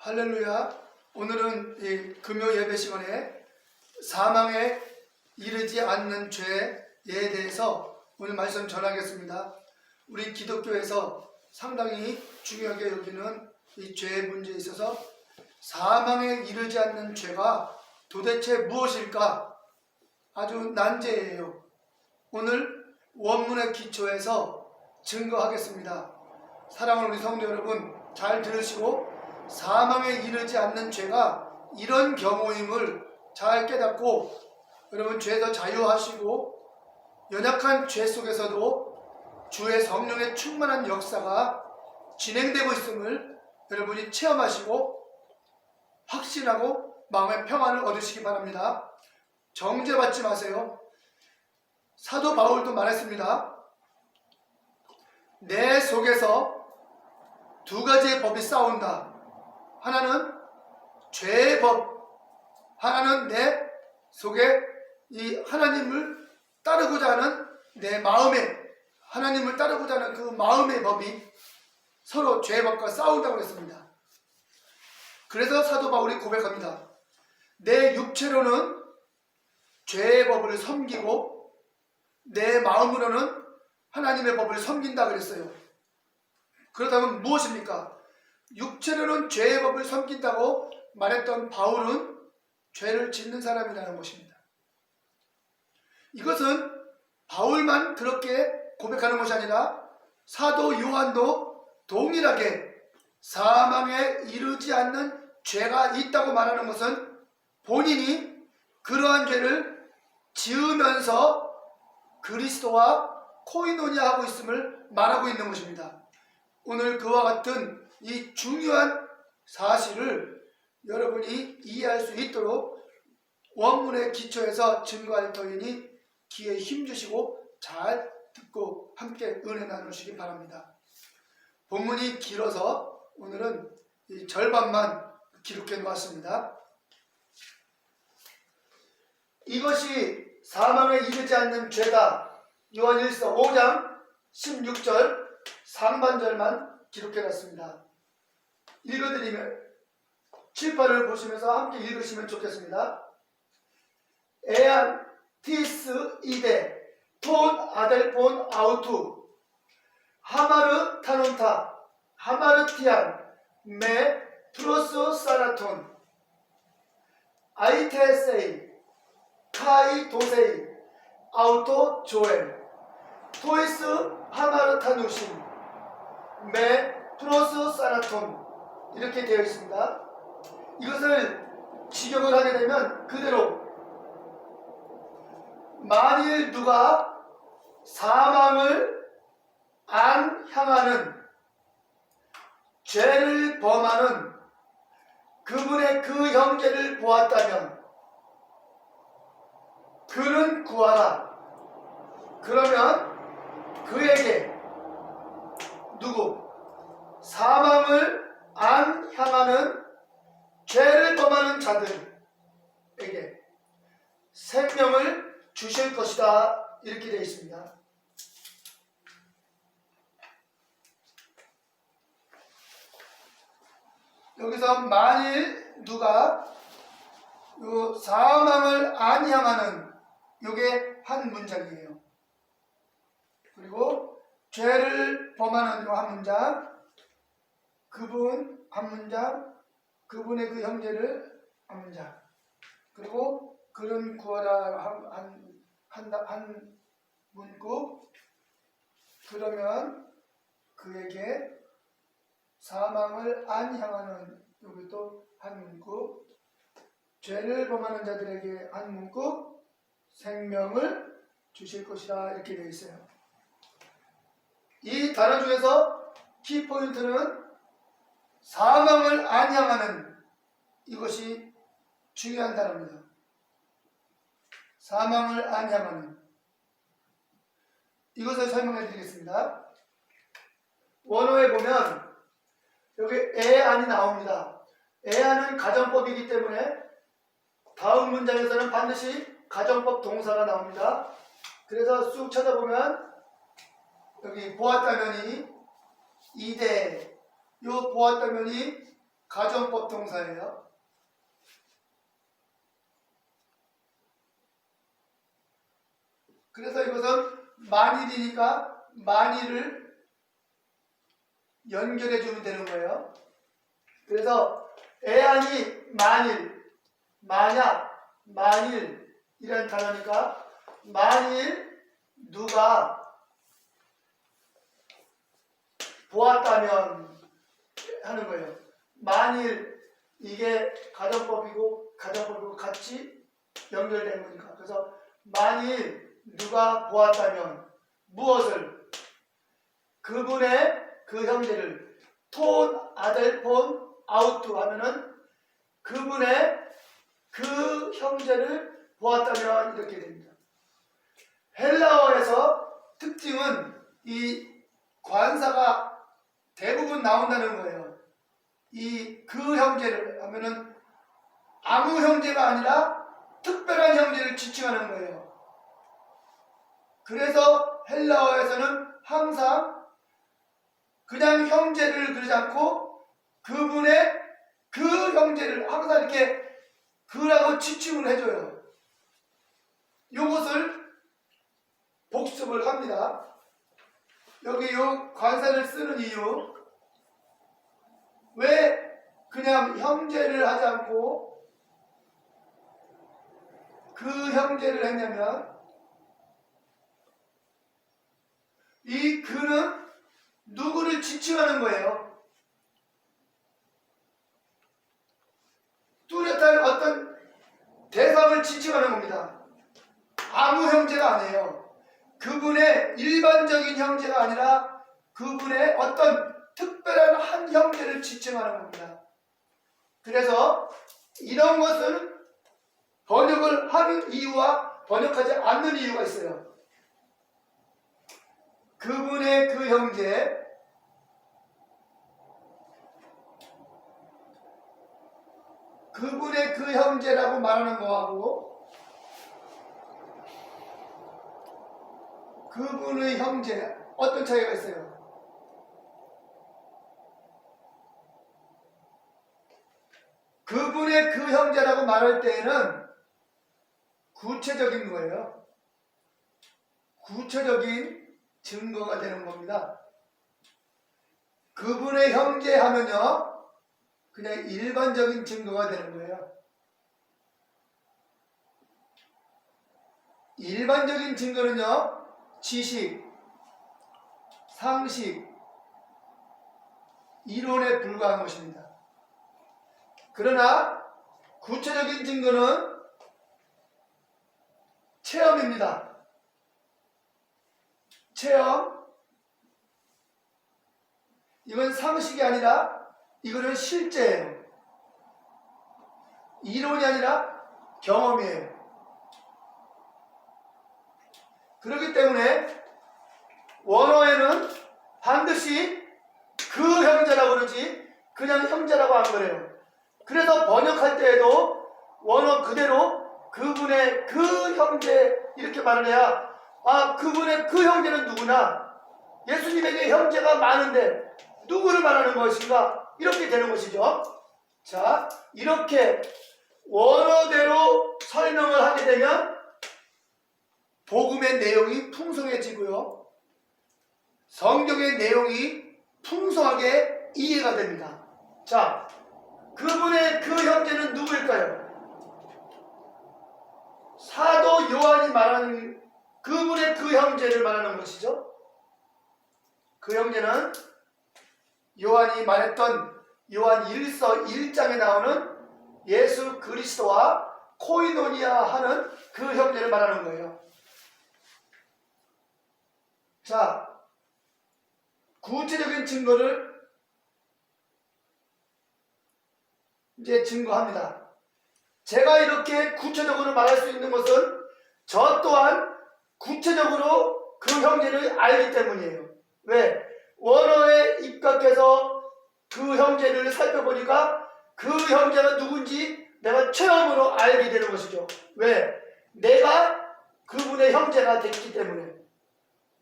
할렐루야. 오늘은 이 금요 예배 시간에 사망에 이르지 않는 죄에 대해서 오늘 말씀 전하겠습니다. 우리 기독교에서 상당히 중요하게 여기는 이 죄의 문제에 있어서 사망에 이르지 않는 죄가 도대체 무엇일까? 아주 난제예요. 오늘 원문의 기초에서 증거하겠습니다. 사랑하는 우리 성도 여러분, 잘 들으시고 사망에 이르지 않는 죄가 이런 경우임을 잘 깨닫고 여러분 죄에서 자유하시고 연약한 죄 속에서도 주의 성령의 충만한 역사가 진행되고 있음을 여러분이 체험하시고 확신하고 마음의 평안을 얻으시기 바랍니다. 정죄받지 마세요. 사도 바울도 말했습니다. 내 속에서 두 가지의 법이 싸운다. 하나는 죄의 법, 하나는 내 속에 이 하나님을 따르고자 하는 내 마음에, 하나님을 따르고자 하는 그 마음의 법이 서로 죄의 법과 싸운다고 했습니다. 그래서 사도 바울이 고백합니다. 내 육체로는 죄의 법을 섬기고 내 마음으로는 하나님의 법을 섬긴다 그랬어요. 그렇다면 무엇입니까? 육체로는 죄의 법을 섬긴다고 말했던 바울은 죄를 짓는 사람이라는 것입니다. 이것은 바울만 그렇게 고백하는 것이 아니라 사도 요한도 동일하게 사망에 이르지 않는 죄가 있다고 말하는 것은 본인이 그러한 죄를 지으면서 그리스도와 코이노니아하고 있음을 말하고 있는 것입니다. 오늘 그와 같은 이 중요한 사실을 여러분이 이해할 수 있도록 원문의 기초에서 증거할 터이니 귀에 힘주시고 잘 듣고 함께 은혜 나누시기 바랍니다. 본문이 길어서 오늘은 이 절반만 기록해 놓았습니다. 이것이 사망에 이르지 않는 죄다. 요한일서 5장 16절 상반절만 기록해 놨습니다. 읽어드리면 칠판을 보시면서 함께 읽으시면 좋겠습니다. 에안 티스 이데 폰 아델폰 아우투 하마르 타논타 하마르티안 메 프로스 사라톤 아이테세이 카이 도세이 아우토 조엘 토이스 하마르 타누신 메 프로스 사라톤 이렇게 되어 있습니다. 이것을 직역을 하게 되면 그대로 만일 누가 사망을 안 향하는 죄를 범하는 그분의 그 형제를 보았다면 그는 구하라. 그러면 그에게 누구? 사망을 안 향하는 죄를 범하는 자들에게 생명을 주실 것이다. 이렇게 되어 있습니다. 여기서 만일 누가 요 사망을 안 향하는 요게 한 문장이에요. 그리고 죄를 범하는 요 한 문장, 그분 한 문장, 그분의 그 형제를 한 문장, 그리고 그는 구하라 한 문구, 그러면 그에게 사망을 안 향하는 여기도 한 문구, 죄를 범하는 자들에게 한 문구, 생명을 주실 것이라 이렇게 되어 있어요. 이 단어 중에서 키포인트는 사망을 안 향하는 이것이 중요한 단어입니다. 사망을 안 향하는 이것을 설명해 드리겠습니다. 원어에 보면 여기 에안이 나옵니다. 에안은 가정법이기 때문에 다음 문장에서는 반드시 가정법 동사가 나옵니다. 그래서 쑥 찾아보면 여기 보았다면이 이대 요 보았다면이 가정법 동사예요. 그래서 이것은 만일이니까 만일을 연결해 주면 되는 거예요. 그래서 애안이 만일, 만약, 만일이라는 단어니까 만일 누가 보았다면 하는 거예요. 만일 이게 가정법이고 같이 연결된 거니까. 그래서 만일 누가 보았다면 무엇을? 그분의 그 형제를 톤 아델 폰 아우트 하면은 그분의 그 형제를 보았다면 이렇게 됩니다. 헬라어에서 특징은 이 관사가 대부분 나온다는 거예요. 이 그 형제를 하면은 아무 형제가 아니라 특별한 형제를 지칭하는 거예요. 그래서 헬라어에서는 항상 그냥 형제를 그러지 않고 그분의 그 형제를 항상 이렇게 그라고 지칭을 해줘요. 이것을 복습을 합니다. 여기 요 관사를 쓰는 이유, 왜 그냥 형제를 하지 않고 그 형제를 했냐면 이 그는 누구를 지칭하는 거예요. 뚜렷한 어떤 대상을 지칭하는 겁니다. 아무 형제가 아니에요. 그분의 일반적인 형제가 아니라 그분의 어떤 특별한 한 형제를 지칭하는 겁니다. 그래서 이런 것은 번역을 하는 이유와 번역하지 않는 이유가 있어요. 그분의 그 형제, 그분의 그 형제라고 말하는 거하고 그분의 형제, 어떤 차이가 있어요? 그분의 그 형제라고 말할 때에는 구체적인 거예요. 구체적인 증거가 되는 겁니다. 그분의 형제 하면요, 그냥 일반적인 증거가 되는 거예요. 일반적인 증거는요, 지식, 상식, 이론에 불과한 것입니다. 그러나 구체적인 증거는 체험입니다. 체험. 이건 상식이 아니라 이거는 실제예요. 이론이 아니라 경험이에요. 그렇기 때문에 원어에는 반드시 그 형제라고 그러지 그냥 형제라고 안 그래요. 그래서 번역할 때에도 원어 그대로 그분의 그 형제 이렇게 말을 해야 그분의 그 형제는 누구나 예수님에게 형제가 많은데 누구를 말하는 것인가 이렇게 되는 것이죠. 자, 이렇게 원어대로 설명을 하게 되면 복음의 내용이 풍성해지고요. 성경의 내용이 풍성하게 이해가 됩니다. 자, 그분의 그 형제는 누구일까요? 사도 요한이 말하는 그분의 그 형제를 말하는 것이죠. 그 형제는 요한이 말했던 요한 1서 1장에 나오는 예수 그리스도와 코이노니아 하는 그 형제를 말하는 거예요. 자, 구체적인 증거를 이제 증거합니다. 제가 이렇게 구체적으로 말할 수 있는 것은 저 또한 구체적으로 그 형제를 알기 때문이에요. 왜? 원어에 입각해서 그 형제를 살펴보니까 그 형제가 누군지 내가 체험으로 알게 되는 것이죠. 왜? 내가 그분의 형제가 됐기 때문에.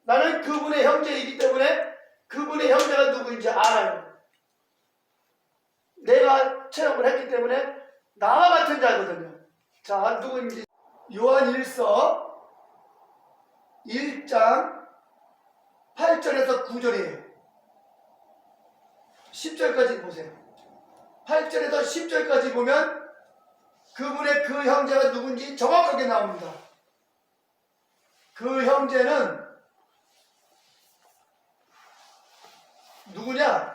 나는 그분의 형제이기 때문에 그분의 형제가 누구인지 알아요. 내가 체험을 했기 때문에 나와 같은 자거든요. 자, 누구인지 요한 1서 1장 8절에서 9절이에요. 10절까지 보세요. 8절에서 10절까지 보면 그분의 그 형제가 누군지 정확하게 나옵니다. 그 형제는 누구냐?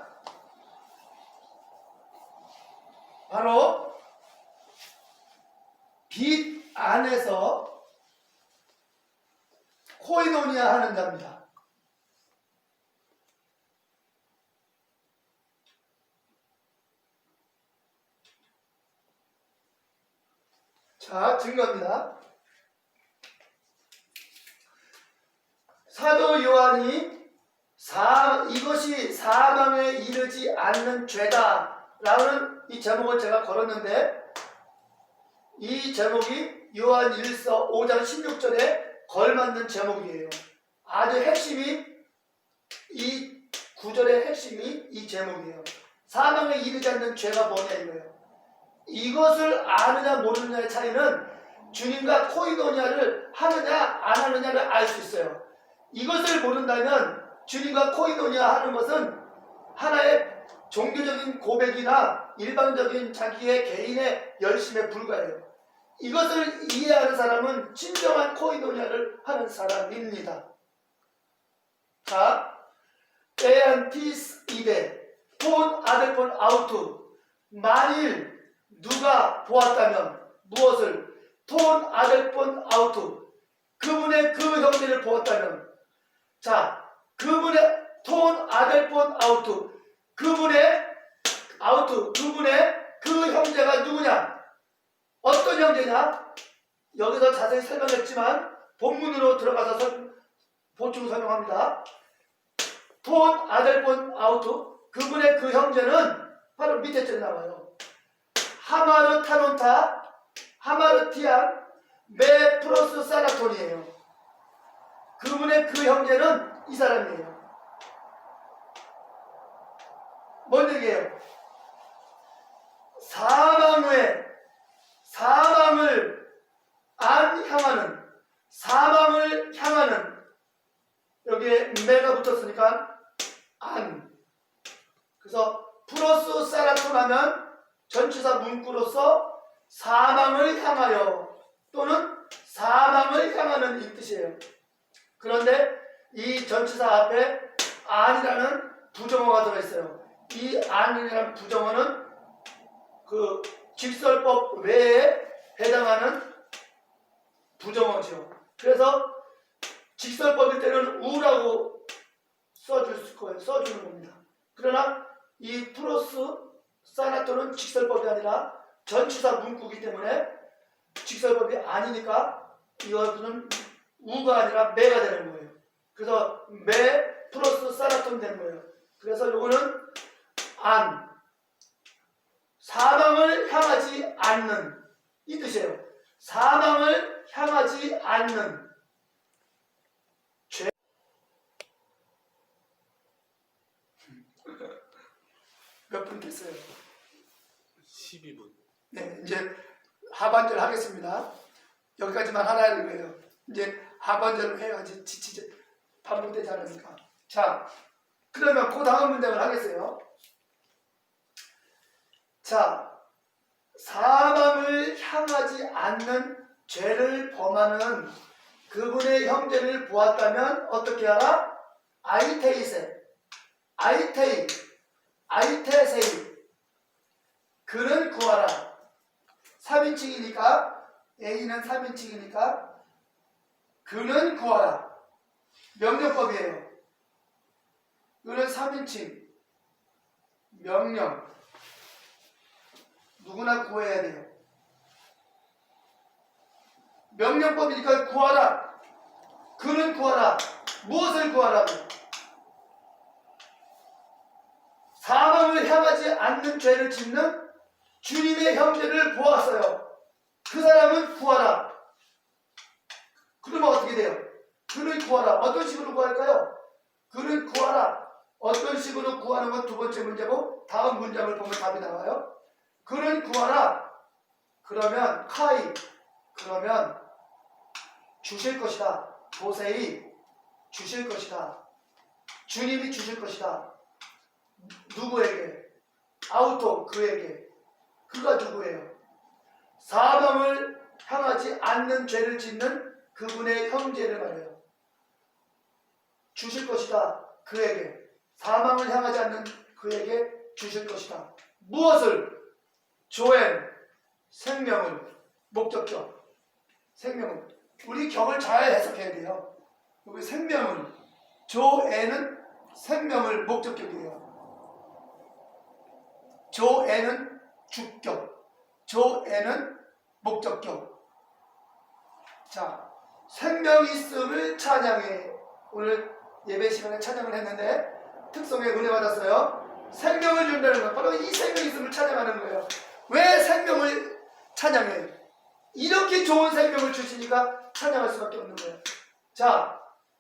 바로 빛 안에서 코이노니아 하는 자입니다. 자, 증거입니다. 사도 요한이 이것이 사망에 이르지 않는 죄다 라는 이 제목을 제가 걸었는데, 이 제목이 요한 1서 5장 16절에 걸맞는 제목이에요. 아주 핵심이, 이 구절의 핵심이 이 제목이에요. 사망에 이르지 않는 죄가 뭐냐 이거예요. 이것을 아느냐 모르느냐의 차이는 주님과 코이노니아를 하느냐 안 하느냐를 알 수 있어요. 이것을 모른다면 주님과 코이노니아 하는 것은 하나의 종교적인 고백이나 일방적인 자기의 개인의 열심에 불과해요. 이것을 이해하는 사람은 진정한 코이노니아를 하는 사람입니다. 자, 에안 티스 이데 폰 아델폰 아우투. 만일 누가 보았다면 무엇을? 톤 아델폰 아우투. 그분의 그 형제를 보았다면, 자, 그분의 톤 아델폰 아우투, 그분의 그 형제가 누구냐? 어떤 형제냐? 여기서 자세히 설명했지만 본문으로 들어가서 보충 설명합니다. 톤 아델폰 아우투, 그분의 그 형제는 바로 밑에 줄 나와요. 하마르 타논타, 하마르티안, 메프로스 사라톤이에요. 그분의 그 형제는 이 사람이에요. 뭔 얘기예요? 사망 후에 사망을 향하는, 여기에 메가 붙었으니까 안. 그래서 프로스 사라톤 하면 전치사 문구로서 사망을 향하여 또는 사망을 향하는 이 뜻이에요. 그런데 이 전치사 앞에 안이라는 부정어가 들어있어요. 이 안이라는 부정어는 그 직설법 외에 해당하는 부정어죠. 그래서 직설법일 때는 우라고 써주는 겁니다. 그러나 이 프로스 사나토는 직설법이 아니라 전치사 문구이기 때문에 직설법이 아니니까 이것은 우가 아니라 매가 되는 거예요. 그래서 매 플러스 사나톤 되는 거예요. 그래서 요거는 안, 사망을 향하지 않는 이 뜻이에요. 사망을 향하지 않는 죄. 몇 분 됐어요? 12분. 네, 이제 하반절 하겠습니다. 여기까지만 하라는 거예요. 이제 하반절을 해야지 지치지 반복되지 않으니까. 자, 그러면 그 다음 문장을 하겠어요. 자, 사망을 향하지 않는 죄를 범하는 그분의 형제를 보았다면 어떻게 하라? 아이테세이 그는 구하라. 3인칭이니까 A는 3인칭이니까 그는 구하라. 명령법이에요. 그는 3인칭 명령. 누구나 구해야 돼요. 명령법이니까 구하라. 그는 구하라. 무엇을 구하라고? 사망을 향하지 않는 죄를 짓는 주님의 형제를 보았어요. 그 사람은 구하라. 그러면 어떻게 돼요? 그는 구하라. 어떤 식으로 구할까요? 그는 구하라. 어떤 식으로 구하는 건 두 번째 문제고 다음 문장을 보면 답이 나와요. 그는 구하라. 그러면 카이. 그러면 주실 것이다. 도세이 주실 것이다. 주님이 주실 것이다. 누구에게? 아우토 그에게. 그가 누구예요? 사방을 향하지 않는 죄를 짓는 그분의 형제를 말해요. 주실 것이다. 그에게. 사망을 향하지 않는 그에게 주실 것이다. 무엇을? 조엔, 생명을, 목적격. 생명을. 우리 격을 잘 해석해야 돼요. 여기 생명을, 조엔은 생명을 목적격이에요. 조엔은 주격, 조엔은 목적격. 자, 생명 있음을 찬양해. 오늘 예배 시간에 찬양을 했는데 특성에 은혜 받았어요. 생명을 준다는 것, 바로 이 생명 있음을 찬양하는 거예요. 왜 생명을 찬양해? 이렇게 좋은 생명을 주시니까 찬양할 수밖에 없는 거예요. 자,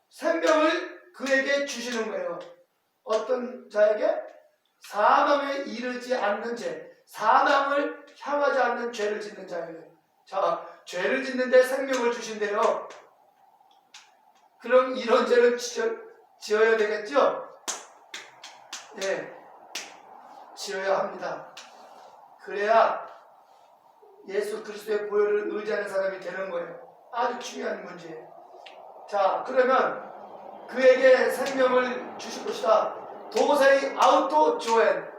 생명을 그에게 주시는 거예요. 어떤 자에게? 사망에 이르지 않는 죄, 사망을 향하지 않는 죄를 짓는 자에게. 자, 죄를 짓는데 생명을 주신대요. 그럼 이런 죄를 지어야 되겠죠? 예, 지어야 합니다. 그래야 예수 그리스도의 보혈을 의지하는 사람이 되는 거예요. 아주 중요한 문제예요. 자, 그러면 그에게 생명을 주실 것이다. 도세이 아우토 조엔.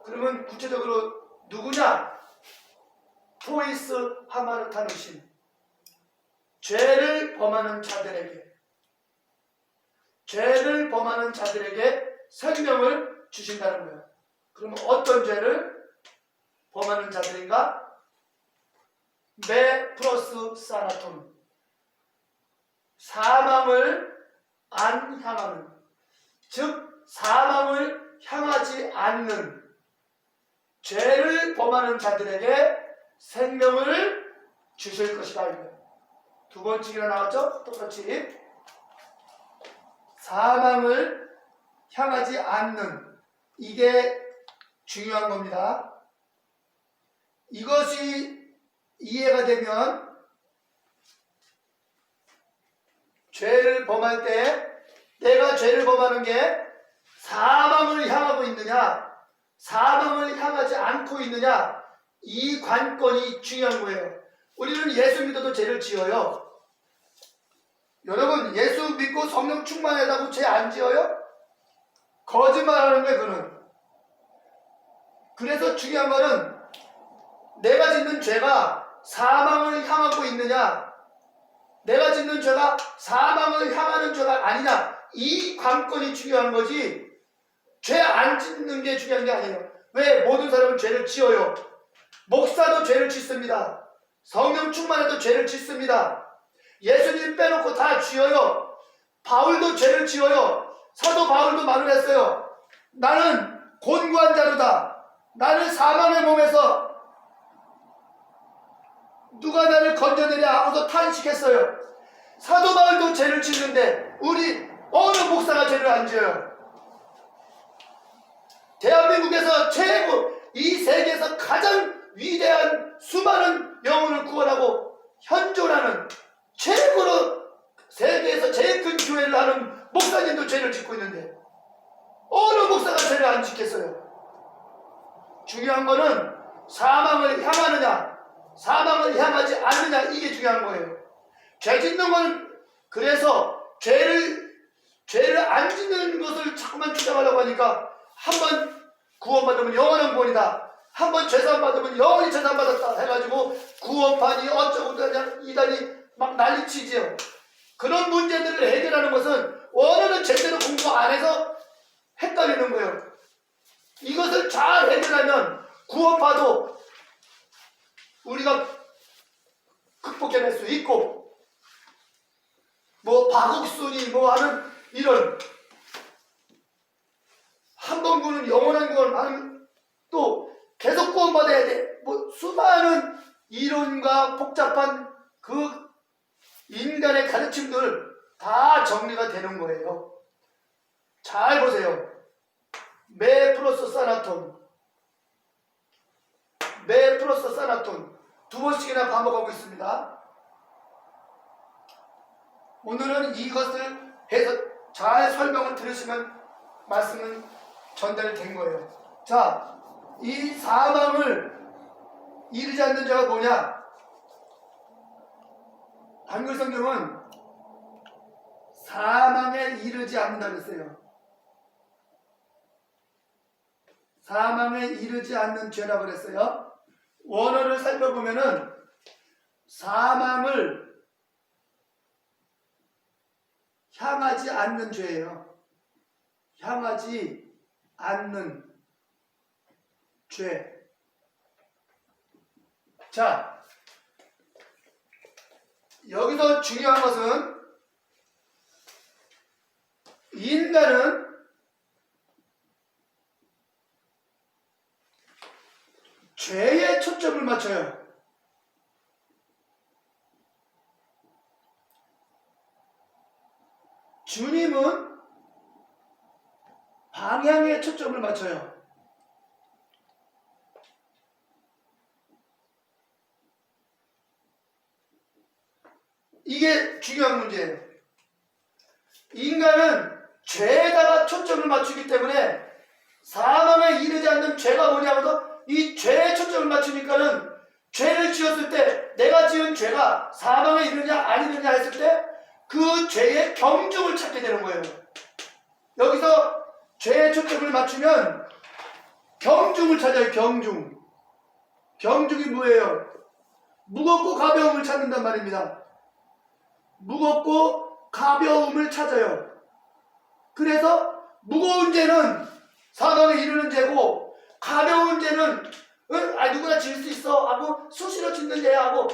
그러면 구체적으로 누구냐? 토이스 하마르타누신. 죄를 범하는 자들에게, 죄를 범하는 자들에게 생명을 주신다는 거예요. 그러면 어떤 죄를 범하는 자들인가? 메 플러스 사나톤. 사망을 안 향하는, 즉 사망을 향하지 않는 죄를 범하는 자들에게 생명을 주실 것이다. 두 번째가 나왔죠? 똑같이 사망을 향하지 않는, 이게 중요한 겁니다. 이것이 이해가 되면 죄를 범할 때 내가 죄를 범하는 게 사망을 향하고 있느냐, 사망을 향하지 않고 있느냐, 이 관건이 중요한 거예요. 우리는 예수 믿어도 죄를 지어요. 여러분, 예수 믿고 성령 충만하다고 죄 안 지어요? 거짓말하는 거예요, 그는. 그래서 중요한 거는 내가 짓는 죄가 사망을 향하고 있느냐, 내가 짓는 죄가 사망을 향하는 죄가 아니냐, 이 관건이 중요한 거지 죄 안 짓는 게 중요한 게 아니에요. 왜? 모든 사람은 죄를 지어요. 목사도 죄를 짓습니다. 성령 충만해도 죄를 짓습니다. 예수님 빼놓고 다 지어요. 바울도 죄를 지어요. 사도 바울도 말을 했어요. 나는 곤고한 자루다. 나는 사망의 몸에서 누가 나를 건져내랴 하고서 탄식했어요. 사도 바울도 죄를 짓는데 우리 어느 목사가 죄를 안 지어요? 대한민국에서 최고, 이 세계에서 가장 위대한 수많은 영혼을 구원하고 현존하는 최고로 세계에서 제일 큰 교회를 하는 목사님도 죄를 짓고 있는데 어느 목사가 죄를 안 짓겠어요? 중요한 거는 사망을 향하느냐, 사망을 향하지 않느냐, 이게 중요한 거예요. 죄 짓는 건, 그래서 죄를 안 짓는 것을 자꾸만 주장하려고 하니까 한번 구원받으면 영원한 구원이다, 한번 죄산받으면 영원히 죄산받았다 해가지고 구원판이 어쩌고 이다니 막 난리치지요. 그런 문제들을 해결하는 것은 원어는 제대로 공부 안 해서 헷갈리는 거예요. 이것을 잘 해결하면 구원파도 우리가 극복해낼 수 있고, 뭐 박옥순이 뭐 하는 이런 한 번 구는 영원한 구원 하는, 또 계속 구원받아야 돼, 뭐 수많은 이론과 복잡한 그 인간의 가르침들 다 정리가 되는 거예요. 잘 보세요. 매 플러스 사나톤, 매 플러스 사나톤 두 번씩이나 반복하고 있습니다. 오늘은 이것을 해서 잘 설명을 들으시면 말씀은 전달된 거예요. 자, 이 사망을 이르지 않는 자가 뭐냐? 한글 성경은 사망에 이르지 않는다 그랬어요. 사망에 이르지 않는 죄라고 그랬어요. 원어를 살펴보면은 사망을 향하지 않는 죄예요. 향하지 않는 죄. 자, 여기서 중요한 것은 인간은 죄에 초점을 맞춰요. 주님은 방향에 초점을 맞춰요. 이게 중요한 문제예요. 인간은 죄에다가 초점을 맞추기 때문에 사망에 이르지 않는 죄가 뭐냐고도 이 죄에 초점을 맞추니까는 죄를 지었을 때 내가 지은 죄가 사망에 이르냐 안 이르냐 했을 때 그 죄의 경중을 찾게 되는 거예요. 여기서 죄에 초점을 맞추면 경중을 찾아요. 경중. 경중이 뭐예요? 무겁고 가벼움을 찾는단 말입니다. 무겁고 가벼움을 찾아요. 그래서 무거운 죄는 사망에 이르는 죄고 가벼운 죄는 누구나 질 수 있어 하고 수시로 짓는 죄야 하고,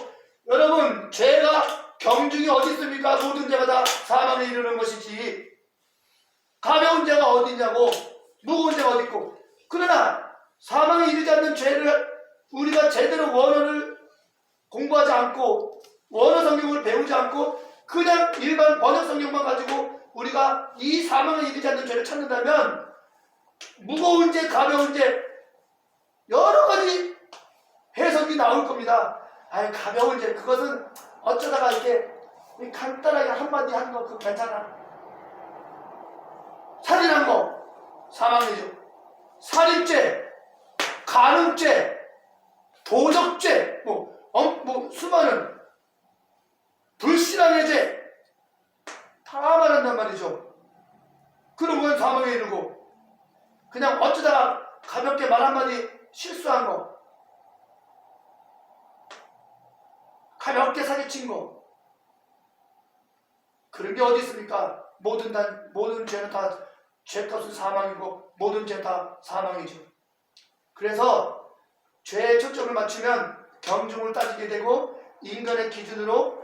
여러분 죄가 경중이 어디 있습니까? 모든 죄가 다 사망에 이르는 것이지 가벼운 죄가 어디 있냐고, 무거운 죄가 어디 있고. 그러나 사망에 이르지 않는 죄를 우리가 제대로 원어를 공부하지 않고 원어 성경을 배우지 않고 그냥 일반 번역 성경만 가지고 우리가 이 사망에 이르지 않는 죄를 찾는다면 무거운 죄, 가벼운 죄 여러 가지 해석이 나올 겁니다. 아이, 가벼운 죄 그것은 어쩌다가 이렇게 간단하게 한마디 하는 거 그거 괜찮아. 살인한 거 사망이죠. 살인죄, 간음죄, 도적죄, 수많은 불신앙의 죄 다 말한단 말이죠. 그런 건 사망에 이르고, 그냥 어쩌다가 가볍게 말 한마디 실수한 거, 가볍게 사기친 거, 그런 게 어디 있습니까? 모든 죄는 다 죄값은 사망이고 모든 죄 다 사망이죠. 그래서 죄에 초점을 맞추면 경중을 따지게 되고 인간의 기준으로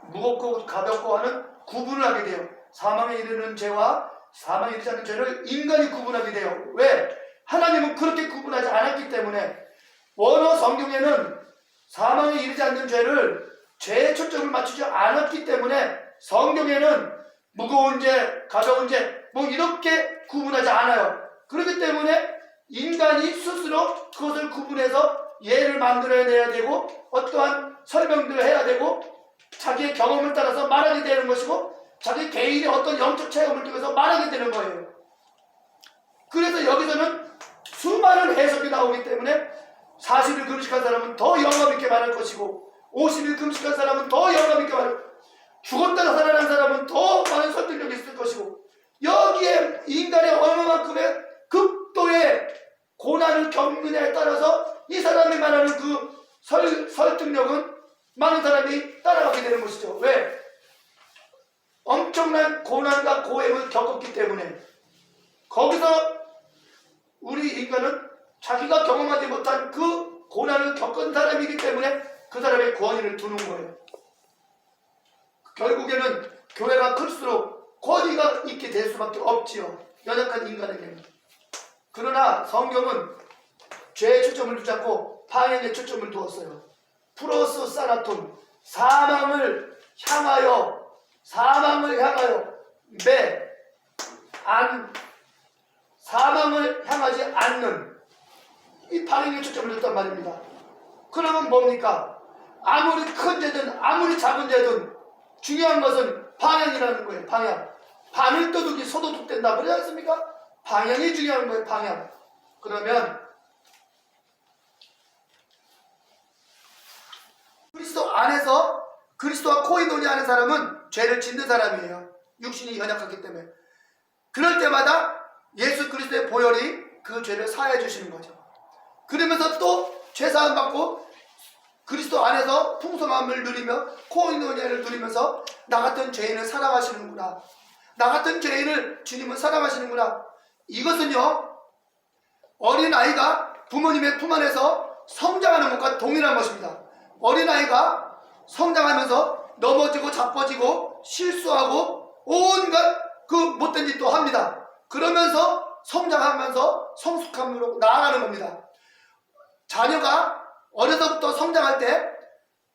무겁고 가볍고 하는 구분을 하게 돼요. 사망에 이르는 죄와 사망에 이르지 않는 죄를 인간이 구분하게 돼요. 왜? 하나님은 그렇게 구분하지 않았기 때문에. 원어 성경에는 사망에 이르지 않는 죄를 죄에 초점을 맞추지 않았기 때문에 성경에는 무거운 죄, 가벼운 죄 이렇게 구분하지 않아요. 그렇기 때문에 인간이 스스로 그것을 구분해서 예를 만들어내야 되고 어떠한 설명들을 해야 되고 자기의 경험을 따라서 말하게 되는 것이고 자기 개인의 어떤 영적 체험을 통해서 말하게 되는 거예요. 그래서 여기서는 수많은 해석이 나오기 때문에 40일 금식한 사람은 더 영감 있게 말할 것이고 50일 금식한 사람은 더 영감 있게 말할 것이고 죽었다가 살아난 사람은 더 많은 설득력이 있을 것이고, 여기에 인간의 얼마만큼의 극도의 고난을 겪느냐에 따라서 이 사람이 말하는 그 설득력은 많은 사람이 따라가게 되는 것이죠. 왜? 엄청난 고난과 고행을 겪었기 때문에. 거기서 우리 인간은 자기가 경험하지 못한 그 고난을 겪은 사람이기 때문에 그 사람의 권위를 두는 거예요. 결국에는 교회가 클수록 권위가 있게 될 수밖에 없지요. 연약한 인간에게는. 그러나 성경은 죄에 초점을 두지 않고 방향에 초점을 두었어요. 프로스 사나톤, 사망을 향하여 사망을 향하지 않는 이 방향에 초점을 뒀단 말입니다. 그러면 뭡니까? 아무리 큰 죄든 아무리 작은 죄든 중요한 것은 방향이라는 거예요. 방향. 바늘도둑이 소도둑 된다 그러지 않습니까? 방향이 중요한 거예요. 방향. 그러면 그리스도 안에서 그리스도와 코인원이하는 사람은 죄를 짓는 사람이에요. 육신이 연약하기 때문에. 그럴 때마다 예수 그리스도의 보혈이 그 죄를 사해 주시는 거죠. 그러면서 또 죄사함 받고 그리스도 안에서 풍성함을 누리며 코인원이를 누리면서 나 같은 죄인을 사랑하시는구나. 나 같은 죄인을 주님은 사랑하시는구나. 이것은요, 어린아이가 부모님의 품 안에서 성장하는 것과 동일한 것입니다. 어린아이가 성장하면서 넘어지고 자빠지고 실수하고 온갖 그 못된 짓도 합니다. 그러면서 성장하면서 성숙함으로 나아가는 겁니다. 자녀가 어려서부터 성장할 때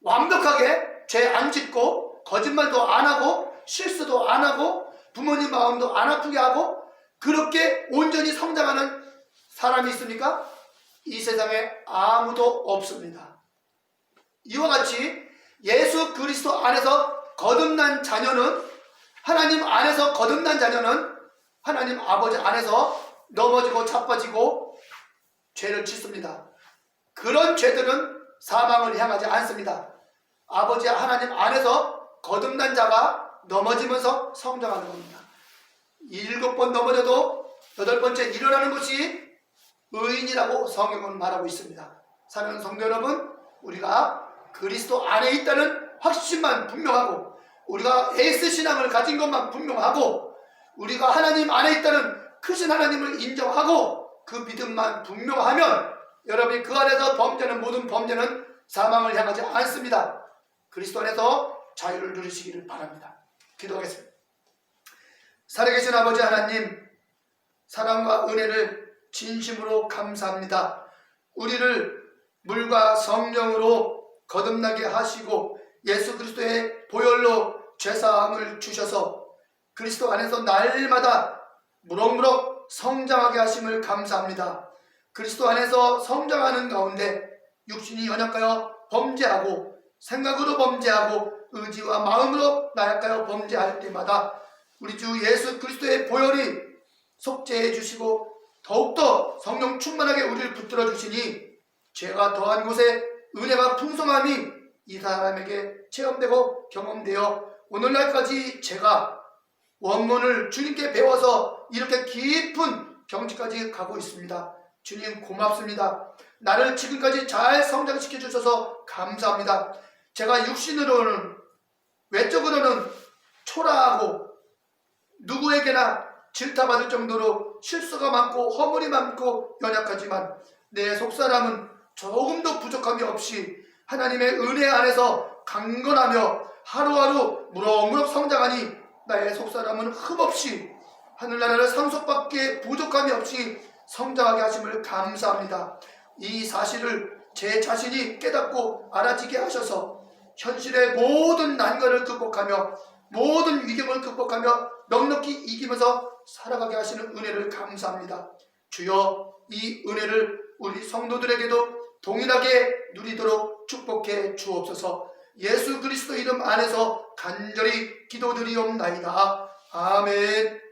완벽하게 죄 안 짓고 거짓말도 안 하고 실수도 안 하고 부모님 마음도 안 아프게 하고 그렇게 온전히 성장하는 사람이 있습니까? 이 세상에 아무도 없습니다. 이와 같이 예수 그리스도 안에서 거듭난 자녀는 하나님 안에서 거듭난 자녀는 하나님 아버지 안에서 넘어지고 자빠지고 죄를 짓습니다. 그런 죄들은 사망을 향하지 않습니다. 아버지 하나님 안에서 거듭난 자가 넘어지면서 성장하는 겁니다. 7번 넘어져도 8번째 일어나는 것이 의인이라고 성경은 말하고 있습니다. 사랑하는 성도 여러분, 우리가 그리스도 안에 있다는 확신만 분명하고 우리가 에이스 신앙을 가진 것만 분명하고 우리가 하나님 안에 있다는 크신 하나님을 인정하고 그 믿음만 분명하면 여러분이 그 안에서 범죄는 모든 범죄는 사망을 향하지 않습니다. 그리스도 안에서 자유를 누리시기를 바랍니다. 기도하겠습니다. 살아계신 아버지 하나님, 사랑과 은혜를 진심으로 감사합니다. 우리를 물과 성령으로 거듭나게 하시고 예수 그리스도의 보혈로 죄사함을 주셔서 그리스도 안에서 날마다 무럭무럭 성장하게 하심을 감사합니다. 그리스도 안에서 성장하는 가운데 육신이 연약하여 범죄하고 생각으로 범죄하고 의지와 마음으로 나약하여 범죄할 때마다 우리 주 예수 그리스도의 보혈이 속죄해 주시고 더욱더 성령 충만하게 우리를 붙들어 주시니 죄가 더한 곳에 은혜가 풍성함이 이 사람에게 체험되고 경험되어 오늘날까지 제가 원문을 주님께 배워서 이렇게 깊은 경지까지 가고 있습니다. 주님 고맙습니다. 나를 지금까지 잘 성장시켜 주셔서 감사합니다. 제가 육신으로는 외적으로는 초라하고 누구에게나 질타받을 정도로 실수가 많고 허물이 많고 연약하지만 내 속사람은 조금도 부족함이 없이 하나님의 은혜 안에서 강건하며 하루하루 무럭무럭 성장하니 나의 속사람은 흠없이 하늘나라를 상속받기에 부족함이 없이 성장하게 하심을 감사합니다. 이 사실을 제 자신이 깨닫고 알아지게 하셔서 현실의 모든 난관을 극복하며 모든 위경을 극복하며 넉넉히 이기면서 살아가게 하시는 은혜를 감사합니다. 주여, 이 은혜를 우리 성도들에게도 동일하게 누리도록 축복해 주옵소서. 예수 그리스도 이름 안에서 간절히 기도드리옵나이다. 아멘.